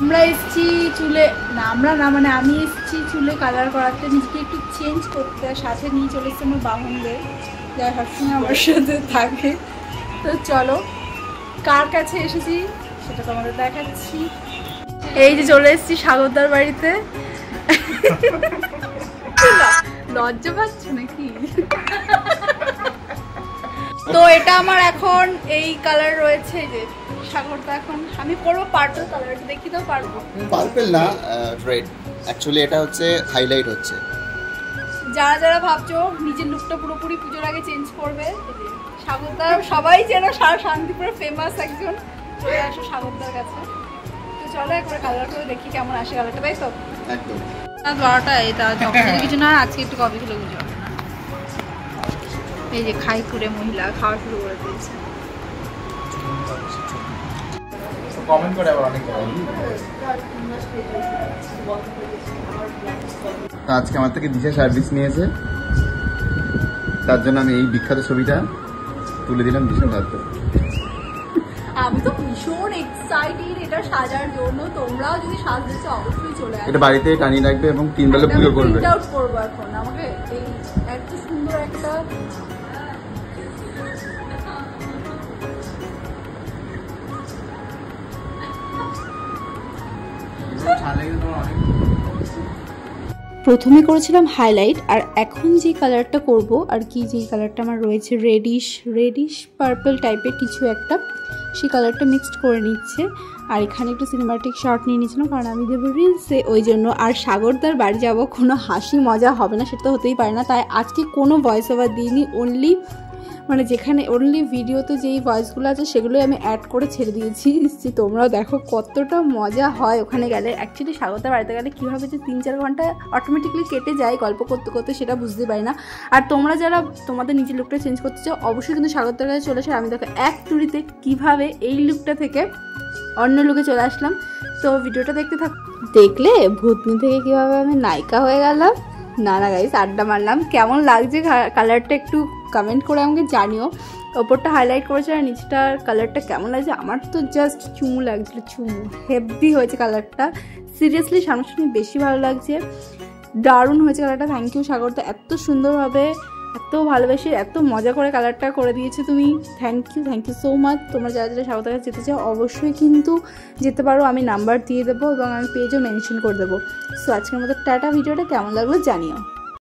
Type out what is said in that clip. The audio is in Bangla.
আমরা এসেছি চুলে না, আমরা না মানে আমি এসেছি চুলে কালার করাতে, নিজেকে একটু চেঞ্জ করতে। সাথে নিয়ে চলে এসেছি আমার বাহনদের, যারা সবসময় আমার সাথে থাকে। তো চলো কার কাছে এসেছি সেটা তোমাদের দেখাচ্ছি। এই যে চলে এসেছি সাগরদার বাড়িতে। লজ্জা পাচ্ছ নাকি? তো এটা আমার এখন এই কালার রয়েছে, যে সাগরদা এখন আমি পরবো পার্পল কালার, দেখি তো পারবো। পার্পল না, রেড। অ্যাকচুয়ালি এটা হচ্ছে হাইলাইট হচ্ছে। যারা যারা ভাবছো নিজের লুকটা পুরোপুরি পুজোর আগে চেঞ্জ করবে, সাগরদা সবাই যেন সারা শান্তিপুরে ফেমাস একজন, চলে আসো সাগরদার কাছে। তো চলো একবার কালার করে দেখি কেমন আসে কালারটা, তাই তো? একদম। রাত 12টা, এটা কিছু না, আজকে একটু কফি খেলে বুঝো। এই যে খাই করে মহিলা খাওয়া শুরু করে দিয়েছে। কমেন্ট করে আবার অনেক। আজকে আমার থেকে দিশা সার্ভিস নিয়েছে, তার জন্য আমি এই বিখ্যাত ছবিটা তুলে দিলাম দিশার হাতে। আমি তো ভীষণ এক্সাইটেড এটা সাজার জন্য। তোমরাও যদি সাজতে চাও অবশ্যই চলে আসবে। এটা বাড়িতে টানিয়ে রাখবে এবং 3 বেলা পুজো করবে। প্রিন্ট আউট করব এখন। আমাকে এই এত সুন্দর একটা প্রথমে করেছিলাম হাইলাইট, আর এখন যে কালারটা করব আর কি, যে কালারটা আমার রয়েছে রেডিশ পার্পল টাইপের কিছু একটা, সেই কালারটা মিক্সড করে নিচ্ছে। আর এখানে একটু সিনেমাটিক শট নিয়ে নিয়েছিলাম, কারণ আমি দেবো রিলসে, ওই জন্য। আর সাগরদার বাড়ি যাব, কোনো হাসি মজা হবে না সেটা তো হতেই পারে না, তাই আজকে কোনো ভয়েস ওভার দিইনি। অনলি মানে যেখানে অনলি ভিডিওতে যেই ভয়েসগুলো আছে সেগুলোই আমি অ্যাড করে ছেড়ে দিয়েছি। তোমরাও দেখো কতটা মজা হয় ওখানে গেলে। অ্যাকচুয়ালি স্বাগতার বাড়িতে গেলে কীভাবে যে 3-4 ঘন্টা অটোমেটিকলি কেটে যায় গল্প করতে করতে, সেটা বুঝতে পারি না। আর তোমরা যারা তোমাদের নিজের লুকটা চেঞ্জ করতে চাও অবশ্যই কিন্তু স্বাগতার কাছে চলে আসে। আমি দেখো এক তুড়িতে কীভাবে এই লুকটা থেকে অন্য লুকে চলে আসলাম। তো ভিডিওটা দেখতে থাকো। দেখলে ভূতনি থেকে কীভাবে আমি নায়িকা হয়ে গেলাম। না গাইস, আড্ডা মারলাম। কেমন লাগছে কালারটা একটু কমেন্ট করে আমাকে জানিও। ওপরটা হাইলাইট করেছে আর নিচটার কালারটা কেমন লাগছে? আমার তো জাস্ট চুমু লাগছিল, চুমু হেভি হয়েছে কালারটা। সিরিয়াসলি সামনাসামনি বেশি ভালো লাগছে, দারুণ হয়েছে কালারটা। থ্যাংক ইউ সাগরদা, এত সুন্দরভাবে, এত ভালোবেসে, এত মজা করে কালারটা করে দিয়েছো তুমি। Thank you so much. তোমরা যারা যারা সাগরদার কাছে যেতে চাও অবশ্যই কিন্তু যেতে পারো, আমি নাম্বার দিয়ে দেবো এবং আমি পেজও মেনশন করে দেবো। সো আজকের মতো টাটা। ভিডিওটা কেমন লাগলো জানিও।